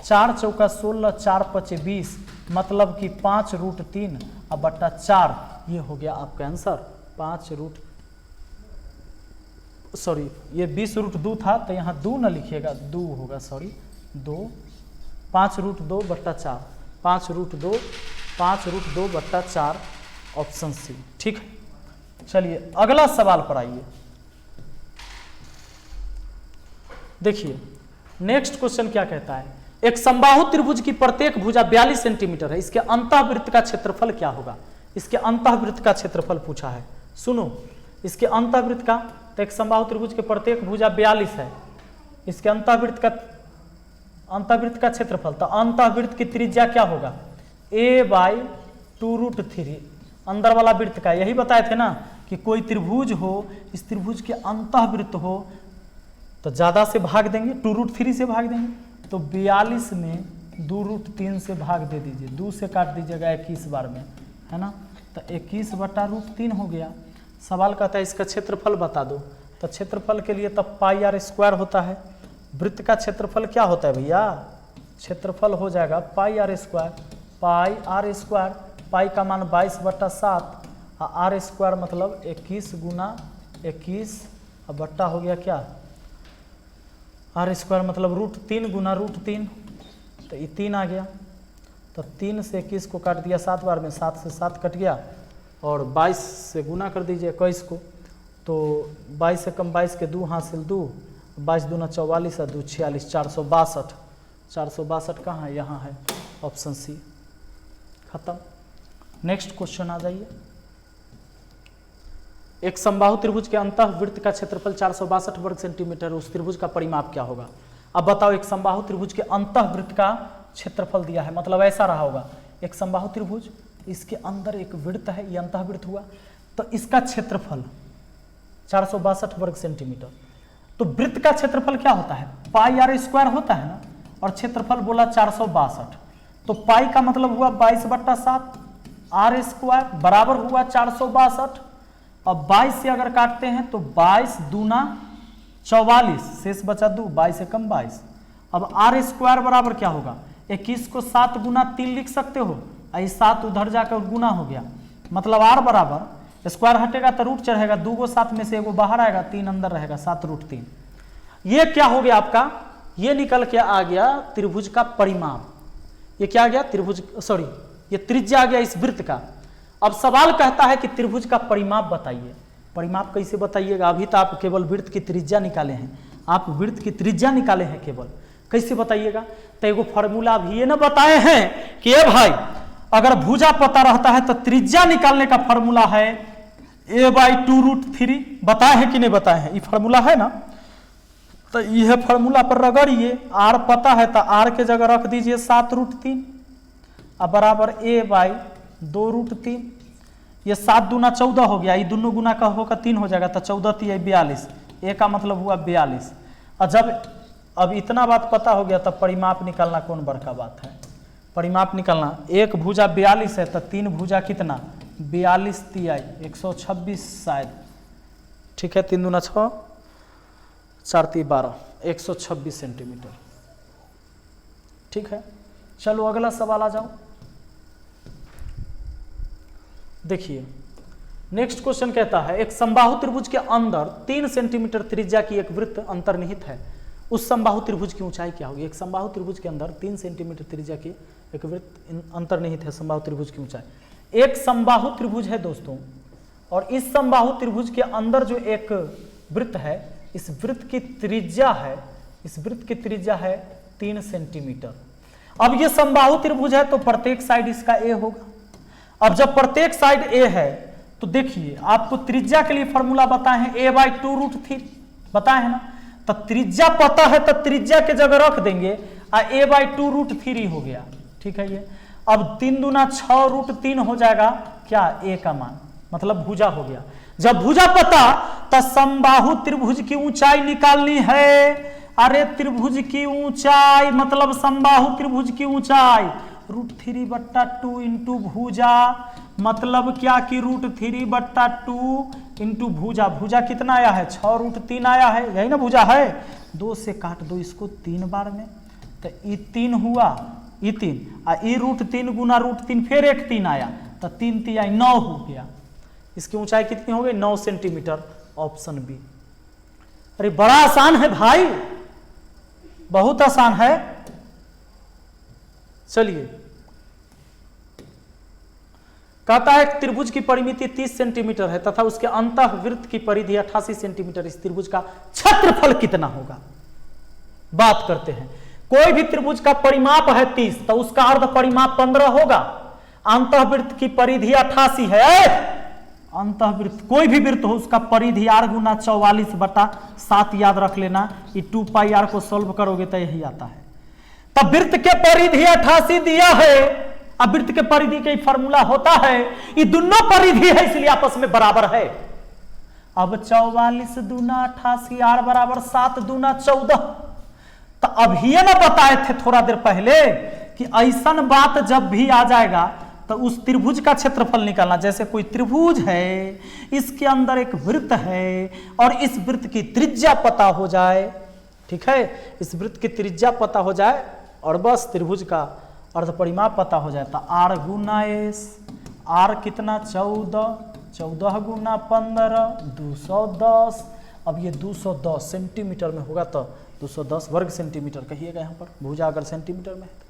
4 चौका 16, 4 पचे 20, मतलब कि 5 रूट 3 अब बट्टा 4, ये हो गया आपका आंसर 5 रूट, सॉरी ये 20 रूट 2 था तो यहाँ 2 न लिखिएगा, 2 होगा, सॉरी 2, 5 रूट 2 बट्टा 4, 5 रूट 2, 5 रूट 2 बट्टा 4, ऑप्शन सी ठीक है। चलिए अगला सवाल पर आइए, देखिए नेक्स्ट क्वेश्चन क्या कहता है, एक समबाहु त्रिभुज की प्रत्येक भुजा 42 सेंटीमीटर है, इसके अंतःवृत्त का क्षेत्रफल क्या होगा, इसके अंतःवृत्त का क्षेत्रफल पूछा है। सुनो इसके अंतःवृत्त का, तो एक समबाहु त्रिभुज के प्रत्येक भुजा 42 है, इसके अंतःवृत्त का क्षेत्रफल, तो अंतःवृत्त की त्रिज्या क्या होगा, a/2√3, अंदर वाला वृत्त का, यही बताए थे ना कि कोई त्रिभुज हो, इस त्रिभुज के अंतःवृत्त हो तो ज्यादा से भाग देंगे, 2√3 से भाग देंगे, तो 42 में 2√3 से भाग दे दीजिए, 2 से काट दीजिएगा 21 बार में, है ना, तो 21/√3 हो गया। सवाल कहता है इसका क्षेत्रफल बता दो, तो क्षेत्रफल के लिए तब πr² होता है, वृत्त का क्षेत्रफल क्या होता है भैया, क्षेत्रफल हो जाएगा πr², πr², पाई का मान 22/7 और r² मतलब 21 गुना 21 और बट्टा हो गया क्या r² मतलब √3 गुना √3, तो ये 3 आ गया, तो 3 से 21 को काट दिया 7 बार में, 7 से 7 कट गया, और 22 से गुना कर दीजिए 21 को, तो 22 से कम 22 के 2 हासिल 2, 22 दूना 44 और 2 46, 462, 462 कहाँ है, यहाँ है, ऑप्शन सी खत्म। नेक्स्ट क्वेश्चन आ जाइए, एक समबाहु त्रिभुज के अंतःवृत्त का क्षेत्रफल 462 वर्ग सेंटीमीटर, उस त्रिभुज का परिमाप क्या होगा। अब बताओ एक समबाहु त्रिभुज के अंतःवृत्त का क्षेत्रफल दिया है, मतलब ऐसा रहा होगा, एक समबाहु त्रिभुज, इसके अंदर एक वृत्त है, ये अंतःवृत्त हुआ, तो इसका क्षेत्रफल 462 वर्ग सेंटीमीटर, तो वृत्त का क्षेत्रफल क्या होता है, πr² होता है ना, और क्षेत्रफल बोला 462, तो पाई का मतलब हुआ 22/7, r² बराबर हुआ 462, अब 22 से अगर काटते हैं तो 22 दूना 44, शेष बचा 2, 22 से कम 22, अब r² बराबर क्या होगा, 21 को 7 गुना 3 लिख सकते हो, आई 7 उधर जाकर गुना हो गया, मतलब r बराबर स्क्वायर हटेगा तो रूट चढ़ेगा, 2 को 7 में से एगो बाहर आएगा, 3 अंदर रहेगा, 7√3, ये क्या हो गया आपका, ये निकल के आ गया त्रिभुज का परिमाप, ये क्या आ गया त्रिभुज, सॉरी ये त्रिज्या आ गया इस वृत्त का। अब सवाल कहता है कि त्रिभुज का परिमाप बताइए, परिमाप कैसे बताइएगा, अभी तो आप केवल वृत्त की त्रिज्या निकाले हैं, आप वृत्त की त्रिज्या निकाले हैं केवल, कैसे बताइएगा, तो एगो फॉर्मूला अभी ये ना बताए हैं कि ये भाई अगर भुजा पता रहता है तो त्रिज्या निकालने का फॉर्मूला है a/2√3 बताए है कि नहीं बताए हैं, ये फार्मूला है ना, तो यह फार्मूला पर रगड़िए, r पता है तो r के जगह रख दीजिए 7√3 अब बराबर a/2√3। ये 7 दूना 14 हो गया, ये दोनों गुना का होगा 3 हो जाएगा, तो 14 3 42, a का मतलब हुआ 42। और जब अब इतना बात पता हो गया तब परिमाप निकालना कौन बड़का बात है, परिमाप निकालना। एक भुजा 42 है तो 3 भुजा कितना 42 तिहाई 126 शायद, ठीक है, 3 दूना 6 4 3 12 126 सेंटीमीटर, ठीक है। चलो अगला सवाल आ जाओ। देखिए नेक्स्ट क्वेश्चन कहता है एक समबाहु त्रिभुज के अंदर 3 सेंटीमीटर त्रिज्या की एक वृत्त अंतर्निहित है, उस समबाहु त्रिभुज की ऊंचाई क्या होगी। एक समबाहु त्रिभुज के अंदर 3 सेंटीमीटर त्रिज्या की एक वृत्त अंतर्निहित है, समबाहु त्रिभुज की ऊंचाई। एक समबाहु त्रिभुज है दोस्तों, और इस समबाहु त्रिभुज के अंदर जो एक वृत्त है, इस वृत्त की त्रिज्या है, इस वृत्त की त्रिज्या है 3 सेंटीमीटर। अब ये समबाहु त्रिभुज है तो प्रत्येक साइड इसका ए होगा। अब जब प्रत्येक साइड ए है तो देखिए आपको त्रिज्या के लिए फॉर्मूला बताए हैं a/2√3 बताए हैं ना, तो त्रिज्या पता है तो त्रिज्या के जगह रख देंगे और a/2√3 हो गया, ठीक है। ये अब 3 दूना 6√3 हो जाएगा क्या a का मान, मतलब भुजा हो गया। जब भुजा पता तो समबाहु त्रिभुज की ऊंचाई निकालनी है। अरे त्रिभुज की ऊंचाई मतलब समबाहु त्रिभुज की ऊंचाई √3/2 इंटू भुजा, मतलब क्या कि √3/2 इंटू भुजा। भुजा कितना आया है 6√3 आया है, यही ना भुजा है। 2 से काट दो इसको 3 बार में, तो ये 3 हुआ, ये 3 और ये √3 गुना √3 फिर एक 3 आया, तो 3 3 9 हो गया। इसकी ऊंचाई कितनी हो गई 9 सेंटीमीटर, ऑप्शन बी। अरे बड़ा आसान है भाई, बहुत आसान है। चलिए कहता है त्रिभुज की परिमिति 30 सेंटीमीटर है तथा उसके अंतःवृत्त की परिधि 88 सेंटीमीटर, इस त्रिभुज का क्षेत्रफल कितना होगा। बात करते हैं, कोई भी त्रिभुज का परिमाप है 30 तो उसका अर्ध परिमाप 15 होगा। अंतःवृत्त की परिधि 88 है, अंतःवृत्त कोई भी वृत्त हो उसका परिधि r गुना 44/7 याद रख लेना। ये 2πr को सॉल्व करोगे तो यही आता है। तब वृत्त के परिधि 88 दिया है, अब वृत्त के परिधि का फॉर्मूला होता है, ये दोनों परिधि है इसलिए आपस में बराबर है। अब 44 दूना 88 r बराबर 7 दूना 14। तो अभी ना बताए थे थोड़ा देर पहले कि ऐसा बात जब भी आ जाएगा तो उस त्रिभुज का क्षेत्रफल निकालना। जैसे कोई त्रिभुज है, इसके अंदर एक वृत्त है और इस वृत्त की त्रिज्या पता हो जाए, ठीक है, इस वृत्त की त्रिज्या पता हो जाए और बस त्रिभुज का अर्ध परिमाप पता हो जाए तो r गुना s, r कितना 14, 14 गुना 15 210। अब ये 210 सेंटीमीटर में होगा तो 210 वर्ग सेंटीमीटर कहिएगा यहाँ पर, भुजा अगर सेंटीमीटर में है तो।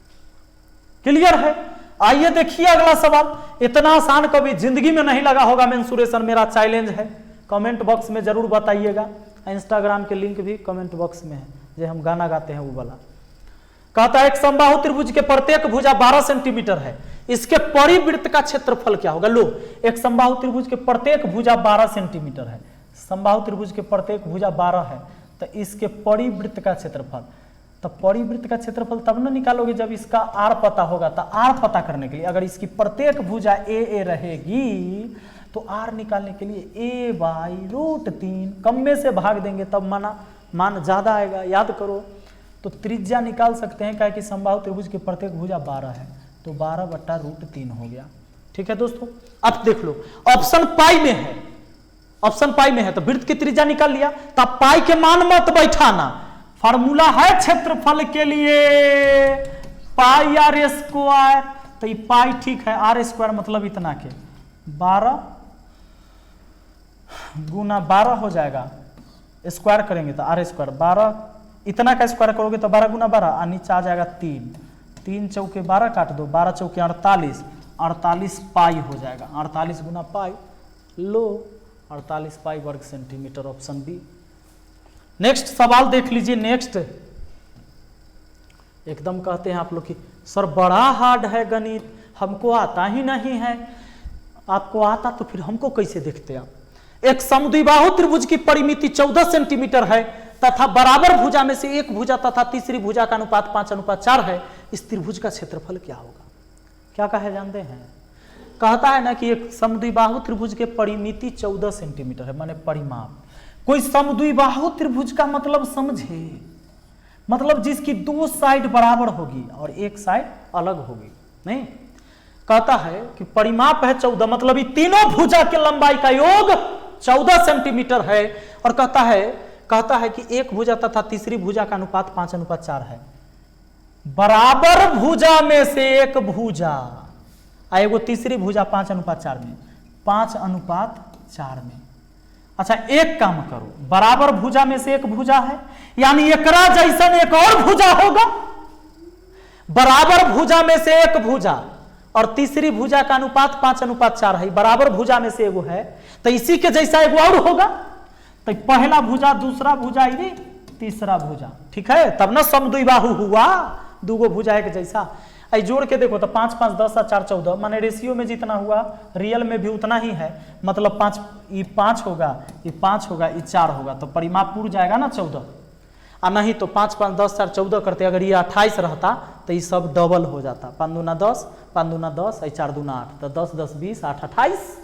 क्लियर है। आइए देखिए अगला सवाल। इतना आसान कभी जिंदगी में नहीं लगा होगा मेंसुरेशन, मेरा चैलेंज है। कमेंट बॉक्स में जरूर बताइएगा, इंस्टाग्राम के लिंक भी कमेंट बॉक्स में है, जो हम गाना गाते हैं वो वाला। कहता है एक समबाहु त्रिभुज के प्रत्येक भुजा 12 सेंटीमीटर है, इसके परिवृत्त का क्षेत्रफल क्या होगा। लो, एक समबाहु त्रिभुज के प्रत्येक भुजा 12 सेंटीमीटर है, समबाहु त्रिभुज के प्रत्येक भुजा 12 है, तो इसके परिवृत्त का क्षेत्रफल, तो परिवृत्त का क्षेत्रफल तब ना निकालोगे जब इसका r पता होगा। तो r पता करने के लिए अगर इसकी प्रत्येक भुजा a रहेगी तो r निकालने के लिए a/√3 कम में से भाग देंगे तब मान ज्यादा आएगा, याद करो। तो त्रिज्या निकाल सकते हैं, क्या कि समबाहु त्रिभुज की प्रत्येक भुजा 12 है, तो 12/√3 हो गया, ठीक है दोस्तों। अब देख लो ऑप्शन पाई में है, ऑप्शन पाई में है तो वृत्त की त्रिज्या निकाल लिया। तो पाई के मान मत बैठाना, फार्मूला है क्षेत्रफल के लिए πr², तो ये पाई ठीक है, r² मतलब इतना के 12 गुना 12 हो जाएगा, स्क्वायर करेंगे तो r², 12 इतना का स्क्वायर करोगे तो 12 गुना 12 और नीचे आ जाएगा 3, 3 चौके 12 काट दो, 12 चौके 48, 48 पाई हो जाएगा, 48 गुना पाई, लो 48 पाई वर्ग सेंटीमीटर, ऑप्शन बी। नेक्स्ट सवाल देख लीजिए। नेक्स्ट एकदम कहते हैं आप लोग कि सर बड़ा हार्ड है गणित, हमको आता ही नहीं है। आपको आता तो फिर हमको कैसे देखते आप। एक समद्विबाहु त्रिभुज की परिमिति 14 सेंटीमीटर है तथा बराबर भुजा में से एक भुजा तथा तीसरी भुजा का अनुपात 5:4 है, इस त्रिभुज का क्षेत्रफल क्या होगा? क्या कहा जानते हैं? कहता है ना कि एक समद्विबाहु त्रिभुज के परिमिति 14 सेंटीमीटर है, माने परिमाप। कोई समद्विबाहु त्रिभुज का मतलब समझे, मतलब जिसकी दो साइड बराबर होगी और एक साइड अलग होगी, नहीं। कहता है कि परिमाप है 14, मतलब ये तीनों भुजा के लंबाई का योग 14 सेंटीमीटर है। और कहता है कि एक भुजा तथा तीसरी भुजा का अनुपात 5:4 है। बराबर भुजा में से एक भुजा एगो तीसरी भुजा 5:4 में, 5:4 में। अच्छा एक काम करो, बराबर भुजा में से एक भुजा है, यानी एकरा जैसा एक और भुजा होगा। बराबर भुजा में से एक भुजा और तीसरी भुजा का अनुपात 5:4 है, बराबर भुजा में से एगो है, तो इसी के जैसा एगो और होगा। तो पहला भुजा, दूसरा भुजा, ये तीसरा भुजा, ठीक है, तब ना समद्विबाहु हुआ, दूगो भुजा एक जैसा। आई जोड़ के देखो तो 5 5 10 4 14, माने रेशियो में जितना हुआ रियल में भी उतना ही है, मतलब 5 ये 5 होगा, ये 5 होगा, ये 4 होगा, तो परिमाप पूर्ण जाएगा ना 14। और नहीं तो 5 5 10 4 14 करते, अगर ये 28 रहता तो ये सब डबल हो जाता, 5 दूना 10, 5 दूना 10, 4 दूना 8, तो 10 10 20 8 28।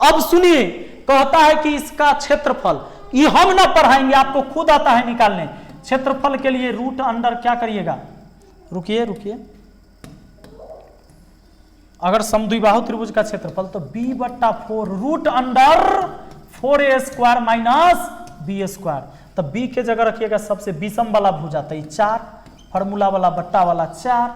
अब सुनिए, कहता है कि इसका क्षेत्रफल, ये हम ना पढ़ाएंगे, आपको खुद आता है निकालने। क्षेत्रफल के लिए रूट अंडर क्या करिएगा, रुकिए, अगर समद्विबाहु त्रिभुज का क्षेत्रफल तो b/4 root under 4a² minus b²। तो b के जगह रखिएगा सबसे विषम वाला भुजा, तो 4, फॉर्मूला वाला बट्टा वाला 4,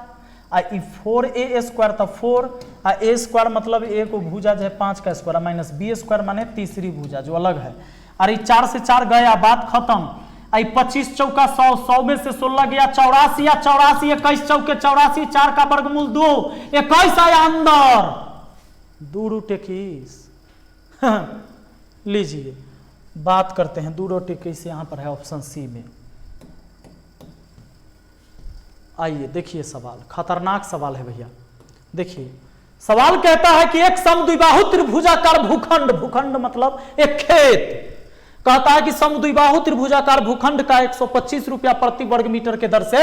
आ 4a² तो 4, आ a² मतलब एक भुजा जो है 5 का स्क्वायर माइनस b² माने तीसरी भुजा जो अलग है। अरे 4 से 4 गया, बात खत्म। आई 25 चौका 100, 100 में से 16 गया 84, या 84 21 चौके 84, 4 का वर्गमूल 2, 21 आया अंदर, 2√21। लीजिए बात करते हैं 2√21, यहां पर है ऑप्शन सी में। आइए देखिए सवाल, खतरनाक सवाल है भैया। देखिए सवाल कहता है कि एक समद्विबाहु त्रिभुजाकार भूखंड, भूखंड मतलब एक खेत, कहता है कि समद्विबाहु त्रिभुजाकार भूखंड का 125 रुपया प्रति वर्ग मीटर के दर से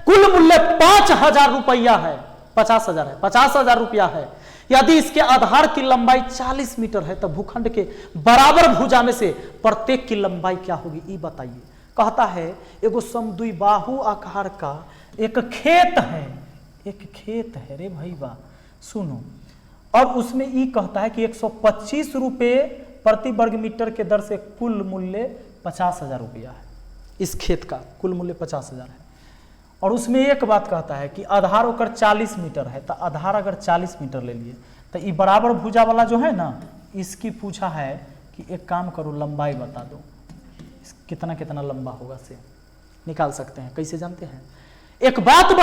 कुल मूल्य 5000 रुपया है, 50,000 है, 50,000 रुपया है। यदि इसके आधार की लंबाई 40 मीटर है तो भूखंड के बराबर भुजा में से प्रत्येक की लंबाई क्या होगी, ये बताइए। कहता है एगो समद्विबाहु आकार का एक खेत है, एक खेत है रे भाई वाह, सुनो, और उसमें ये कहता है कि 125 रुपये प्रति वर्ग मीटर के दर से कुल मूल्य 50,000 रुपया है। इस खेत का कुल मूल्य 50,000 है। और उसमें एक बात कहता है कि आधार होकर 40 मीटर है, तो आधार अगर 40 मीटर ले लिए तो ये बराबर भुजा वाला जो है ना, इसकी पूछा है कि एक काम करो लंबाई बता दो, कितना कितना लंबा होगा से निकाल सकते हैं। कैसे जानते हैं? एक बात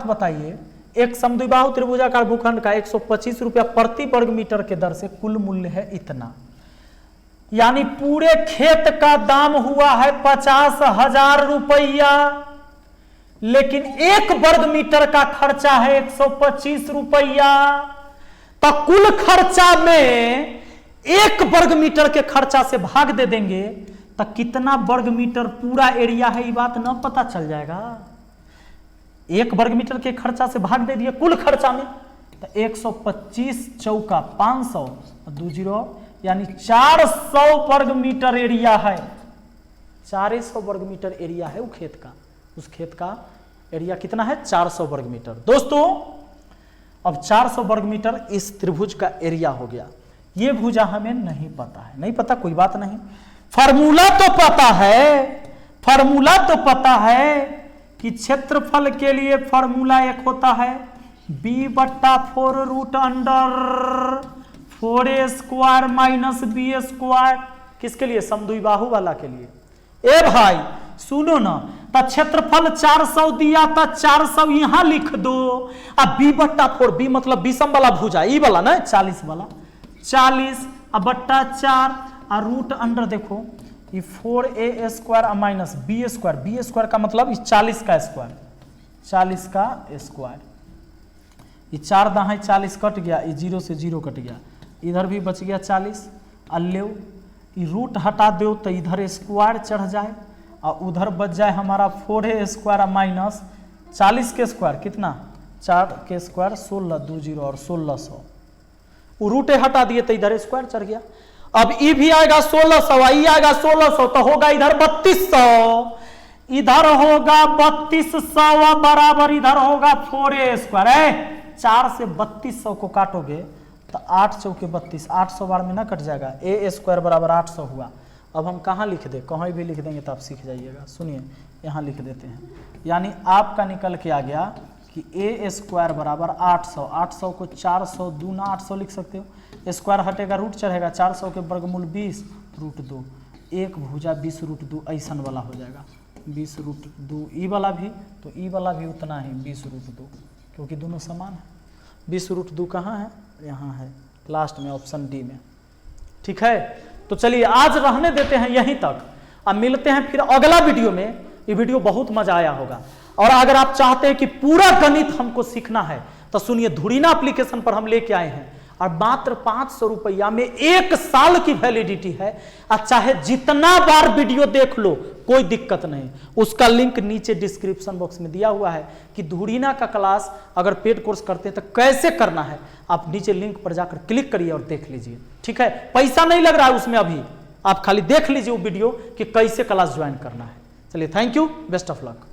बताइए, एक समद्विबाहु त्रिभुजाकार भूखंड का 125 रुपया प्रति वर्ग मीटर के दर से कुल मूल्य है इतना, यानी पूरे खेत का दाम हुआ है 50,000 रुपया, लेकिन एक वर्ग मीटर का खर्चा है 125 रुपया। तो कुल खर्चा में एक वर्ग मीटर के खर्चा से भाग दे देंगे तो कितना वर्ग मीटर पूरा एरिया है, ये बात न पता चल जाएगा। एक वर्ग मीटर के खर्चा से भाग दे दिए कुल खर्चा में, तो 125 चौका 500, 20 यानी 400 वर्ग मीटर एरिया है, 400 वर्ग मीटर एरिया है वो खेत का। उस खेत का एरिया कितना है? 400 वर्ग मीटर। दोस्तों अब 400 वर्ग मीटर इस त्रिभुज का एरिया हो गया। ये भुजा हमें नहीं पता है, नहीं पता कोई बात नहीं, फॉर्मूला तो पता है कि क्षेत्रफल के लिए फॉर्मूला एक होता है b/4 root under 4a² minus b²। किसके लिए? समद्विबाहु वाला के लिए। ए भाई सुनो ना, तो क्षेत्रफल 400 दिया था, 400 यहां लिख दो, अब b/4, b मतलब विषम वाला भुजा, ई वाला ना 40 वाला, 40 अब बट्टा 4 और रूट अंडर देखो ये 4a² माइनस b² का मतलब 40 का स्क्वायर, 40 का स्क्वायर, ये 4 दाएं 40 कट गया, ये 0 से 0 कट गया, इधर भी बच गया 40 अल्लेव रूट हटा दो तो इधर स्क्वायर चढ़ जाए और उधर बच जाए हमारा 4a स्क्वायर माइनस 40 के स्क्वायर कितना 4 के स्क्वायर 1620 और 1600 रूटे हटा दिए तो इधर स्क्वायर चढ़ गया। अब ई भी आएगा 1600 ई आएगा 1600 तो होगा इधर 3200 इधर होगा 3200 बराबर इधर होगा 4a स्क्वायर है 4 से 3200 को काटोगे तो 8 चौके 32 800 बार में ना कट जाएगा a स्क्वायर बराबर 800 हुआ। अब हम कहाँ लिख दें कहीं भी लिख देंगे तो आप सीख जाइएगा। सुनिए यहाँ लिख देते हैं यानी आपका निकल के आ गया कि a स्क्वायर बराबर 800 800 को 400 दूना 800 लिख सकते हो स्क्वायर हटेगा रूट चढ़ेगा 400 के वर्गमूल 20 रूट 2 एक भुजा 20 रूट 2 ऐसा वाला हो जाएगा 20 रूट 2 ई वाला भी तो ई वाला भी उतना ही 20 रूट 2 क्योंकि दोनों समान है। 20 रूट 2 कहाँ है यहाँ है लास्ट में ऑप्शन डी में। ठीक है तो चलिए आज रहने देते हैं यहीं तक। अब मिलते हैं फिर अगला वीडियो में। ये वीडियो बहुत मजा आया होगा और अगर आप चाहते हैं कि पूरा गणित हमको सीखना है तो सुनिए धुरीना एप्लीकेशन पर हम लेके आए हैं और मात्र 500 रुपया में 1 साल की वैलिडिटी है। और चाहे जितना बार वीडियो देख लो कोई दिक्कत नहीं। उसका लिंक नीचे डिस्क्रिप्शन बॉक्स में दिया हुआ है कि धुरीना का क्लास अगर पेड कोर्स करते हैं तो कैसे करना है आप नीचे लिंक पर जाकर क्लिक करिए और देख लीजिए। ठीक है पैसा नहीं लग रहा है उसमें अभी आप खाली देख लीजिए वो वीडियो कि कैसे क्लास ज्वाइन करना है। चलिए thank you best of luck.